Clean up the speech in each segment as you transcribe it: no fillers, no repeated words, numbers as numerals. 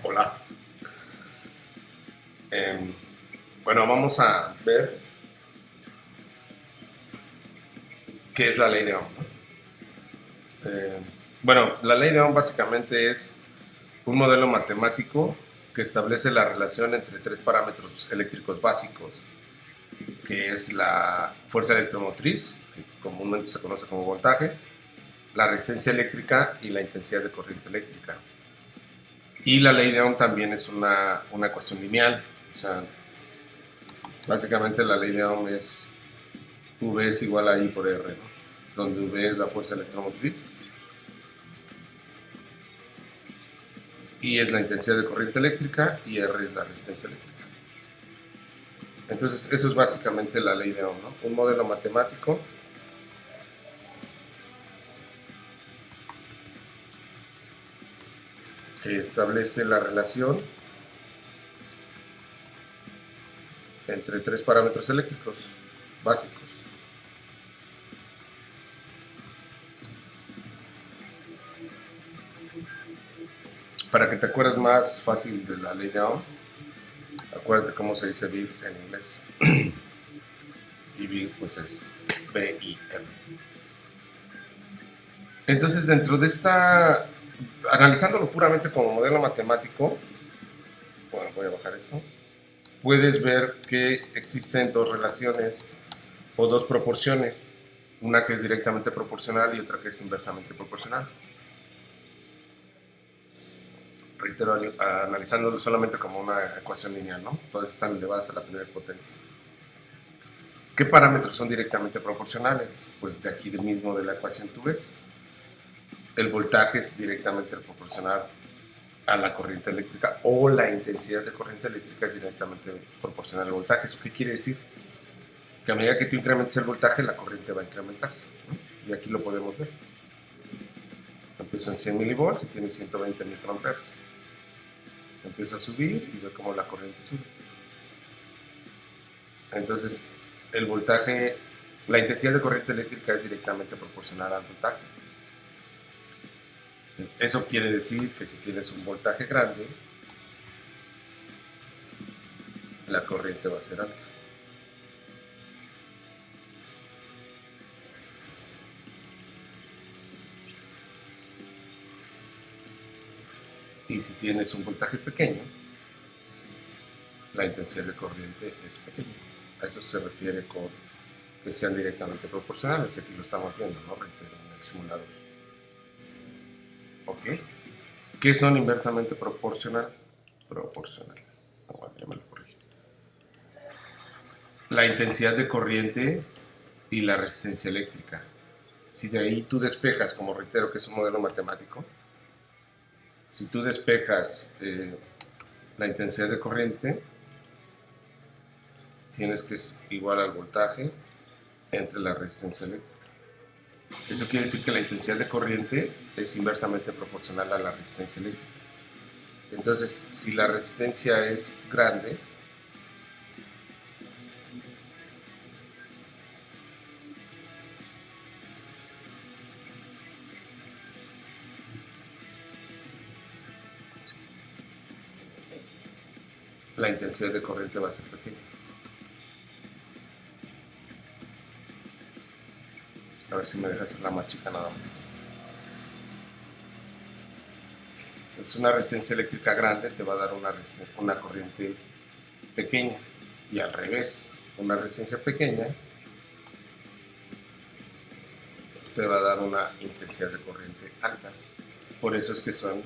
Hola. Em, bueno, vamos a ver qué es la ley de Ohm, ¿no? Bueno, la ley de Ohm básicamente es un modelo matemático que establece la relación entre tres parámetros eléctricos básicos, que es la fuerza electromotriz, que comúnmente se conoce como voltaje, la resistencia eléctrica y la intensidad de corriente eléctrica. Y la ley de Ohm también es una ecuación lineal, o sea, básicamente la ley de Ohm es V es igual a I por R, ¿no? Donde V es la fuerza electromotriz, I es la intensidad de corriente eléctrica y R es la resistencia eléctrica. Entonces, eso es básicamente la ley de Ohm, ¿no? Un modelo matemático que establece la relación entre tres parámetros eléctricos básicos. Para que te acuerdes más fácil de la ley de Ohm, acuérdate cómo se dice bit en inglés. Y bit pues es B-I-R. Entonces, dentro de esta, analizándolo puramente como modelo matemático, bueno, voy a bajar esto, puedes ver que existen dos relaciones o dos proporciones, una que es directamente proporcional y otra que es inversamente proporcional. Reitero, analizándolo solamente como una ecuación lineal, ¿no? Todas están elevadas a la primera potencia. ¿Qué parámetros son directamente proporcionales? Pues de aquí mismo de la ecuación tú ves. El voltaje es directamente proporcional a la corriente eléctrica o la intensidad de corriente eléctrica es directamente proporcional al voltaje. ¿Eso qué quiere decir? Que a medida que tú incrementes el voltaje, la corriente va a incrementarse, ¿no? Y aquí lo podemos ver. Empiezo en 100 milivolts y tiene 120 microamperes. Empieza a subir y ve cómo la corriente sube. Entonces, el voltaje, la intensidad de corriente eléctrica es directamente proporcional al voltaje. Eso quiere decir que si tienes un voltaje grande, la corriente va a ser alta. Y si tienes un voltaje pequeño, la intensidad de corriente es pequeña. A eso se refiere con que sean directamente proporcionales. Aquí lo estamos viendo, ¿no? Reitero, en el simulador. ¿Ok? ¿Qué son inversamente proporcional? Proporcional. Ah, bueno, ya me lo corrigí. La intensidad de corriente y la resistencia eléctrica. Si de ahí tú despejas, como reitero que es un modelo matemático, si tú despejas la intensidad de corriente, tienes que es igual al voltaje entre la resistencia eléctrica. Eso quiere decir que la intensidad de corriente es inversamente proporcional a la resistencia eléctrica. Entonces, si la resistencia es grande, la intensidad de corriente va a ser pequeña. A ver si me deja hacer la más chica nada más. Entonces, una resistencia eléctrica grande te va a dar una corriente pequeña. Y al revés, una resistencia pequeña te va a dar una intensidad de corriente alta. Por eso es que son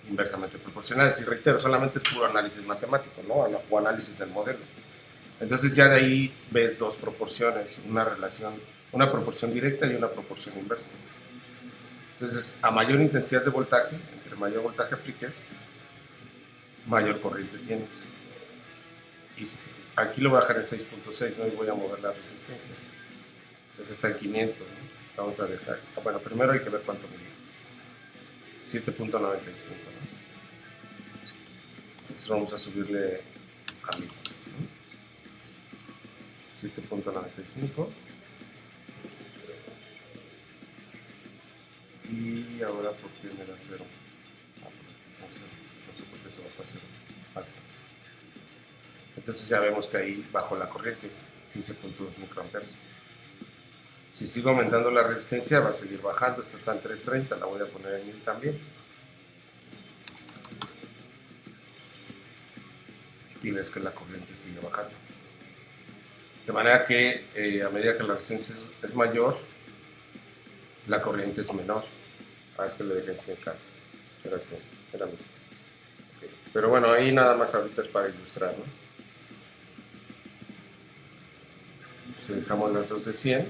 inversamente proporcionales. Y reitero, solamente es puro análisis matemático, ¿no? O análisis del modelo. Entonces ya de ahí ves dos proporciones, una relación, una proporción directa y una proporción inversa. Entonces, a mayor intensidad de voltaje, entre mayor voltaje apliques, mayor corriente tienes. Y aquí lo voy a dejar en 6.6, ¿no? Y voy a mover las resistencias. Eso está en 500, ¿no? Vamos a dejar. Bueno, primero hay que ver cuánto mide. 7.95, ¿no? Entonces vamos a subirle a 1000, ¿no? 7.95. Y ahora, ¿por qué me da 0? Ah, por aquí son 0. No sé por qué eso va a ser falso. Entonces ya vemos que ahí bajó la corriente, 15.2 microamperes. Si sigo aumentando la resistencia va a seguir bajando, esta está en 330, la voy a poner en 1000 también. Y ves que la corriente sigue bajando. De manera que a medida que la resistencia es mayor, la corriente es menor. Es que le dejé enseñar. Pero sí, espérame. Okay. Pero bueno, ahí nada más ahorita es para ilustrar, ¿no? Si dejamos las dos de 100,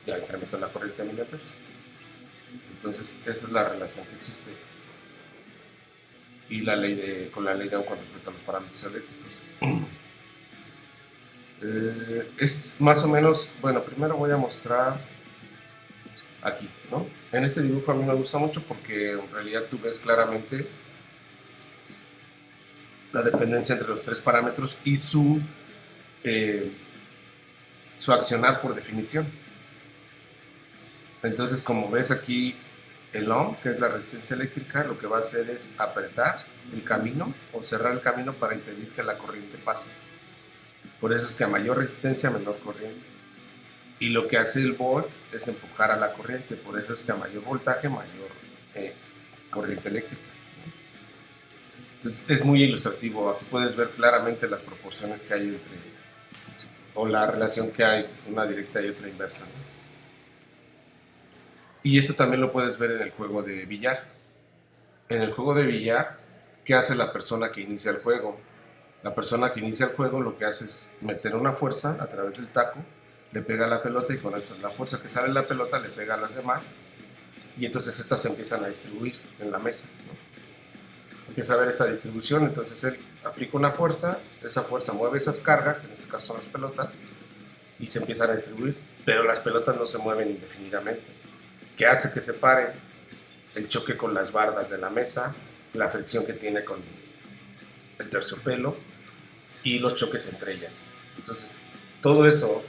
ya incrementó la corriente a 1000 amperes. Entonces, esa es la relación que existe. Y la ley con la ley de Ohm con respecto a los parámetros eléctricos. Es más o menos, bueno, primero voy a mostrar aquí, ¿no? En este dibujo a mí me gusta mucho porque en realidad tú ves claramente la dependencia entre los tres parámetros y su accionar por definición. Entonces, como ves aquí, el ohm, que es la resistencia eléctrica, lo que va a hacer es apretar el camino o cerrar el camino para impedir que la corriente pase. Por eso es que a mayor resistencia, menor corriente. Y lo que hace el volt es empujar a la corriente, por eso es que a mayor voltaje, mayor corriente eléctrica. Entonces es muy ilustrativo, aquí puedes ver claramente las proporciones que hay entre, o la relación que hay, una directa y otra inversa, ¿no? Y eso también lo puedes ver en el juego de billar. En el juego de billar, ¿qué hace la persona que inicia el juego? La persona que inicia el juego lo que hace es meter una fuerza a través del taco, le pega a la pelota y con eso, la fuerza que sale de la pelota le pega a las demás y entonces estas se empiezan a distribuir en la mesa, ¿no? Empieza a ver esta distribución, entonces él aplica una fuerza, esa fuerza mueve esas cargas, que en este caso son las pelotas, y se empiezan a distribuir, pero las pelotas no se mueven indefinidamente. ¿Qué hace que se paren? El choque con las bardas de la mesa, la fricción que tiene con el terciopelo y los choques entre ellas. Entonces, todo eso,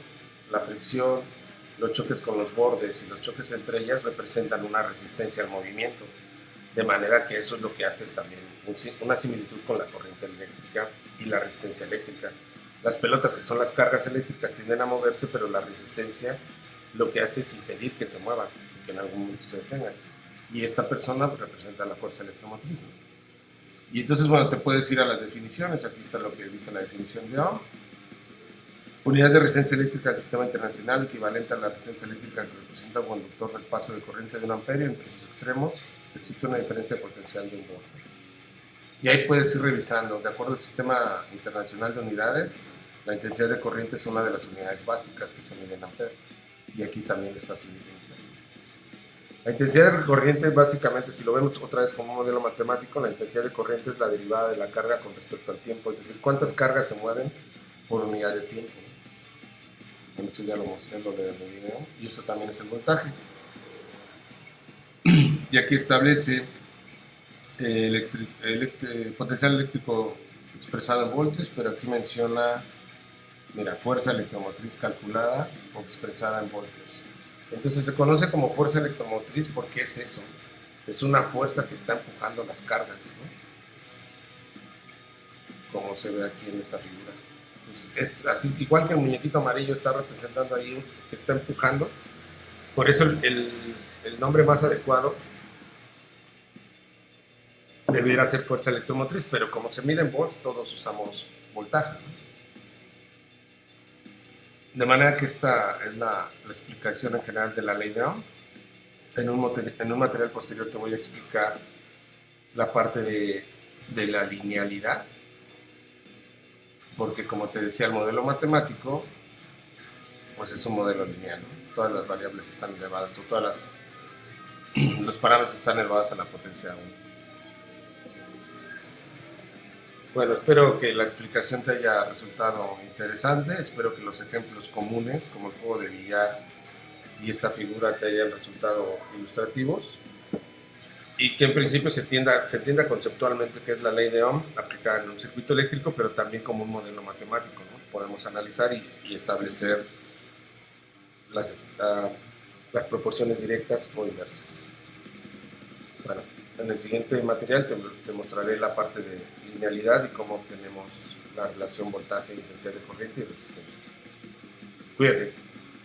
la fricción, los choques con los bordes y los choques entre ellas representan una resistencia al movimiento, de manera que eso es lo que hace también una similitud con la corriente eléctrica y la resistencia eléctrica. Las pelotas, que son las cargas eléctricas, tienden a moverse, pero la resistencia lo que hace es impedir que se muevan, que en algún momento se detengan. Y esta persona representa la fuerza electromotriz, ¿no? Y entonces, bueno, te puedes ir a las definiciones. Aquí está lo que dice la definición de Ohm. Unidad de resistencia eléctrica del sistema internacional equivalente a la resistencia eléctrica que representa un conductor del paso de corriente de 1 amperio entre sus extremos. Existe una diferencia de potencial de 1 volt. Y ahí puedes ir revisando. De acuerdo al sistema internacional de unidades, la intensidad de corriente es una de las unidades básicas que se mide en amperes. Y aquí también está su definición. La intensidad de corriente, básicamente, si lo vemos otra vez como un modelo matemático, la intensidad de corriente es la derivada de la carga con respecto al tiempo, es decir, cuántas cargas se mueven por unidad de tiempo. Bueno, eso ya lo mostré en lo de mi video, y eso también es el voltaje. Y aquí establece potencial eléctrico expresado en voltios, pero aquí menciona, mira, fuerza electromotriz calculada o expresada en voltios. Entonces se conoce como fuerza electromotriz porque es eso, es una fuerza que está empujando las cargas, ¿no? Como se ve aquí en esta figura. Pues es así, igual que el muñequito amarillo está representando ahí que está empujando, por eso el nombre más adecuado debería ser fuerza electromotriz, pero como se mide en volts, todos usamos voltaje, ¿no? De manera que esta es la explicación en general de la ley de Ohm. En un material posterior te voy a explicar la parte de la linealidad, porque como te decía, el modelo matemático pues es un modelo lineal, ¿no? Todas las variables están elevadas, los parámetros están elevados a la potencia 1. Bueno, espero que la explicación te haya resultado interesante, espero que los ejemplos comunes, como el juego de billar y esta figura, te hayan resultado ilustrativos y que en principio se entienda conceptualmente qué es la ley de Ohm aplicada en un circuito eléctrico, pero también como un modelo matemático, ¿no? Podemos analizar y establecer las proporciones directas o inversas. Bueno, En el siguiente material te mostraré la parte de linealidad y cómo obtenemos la relación voltaje, intensidad de corriente y resistencia. Cuídate.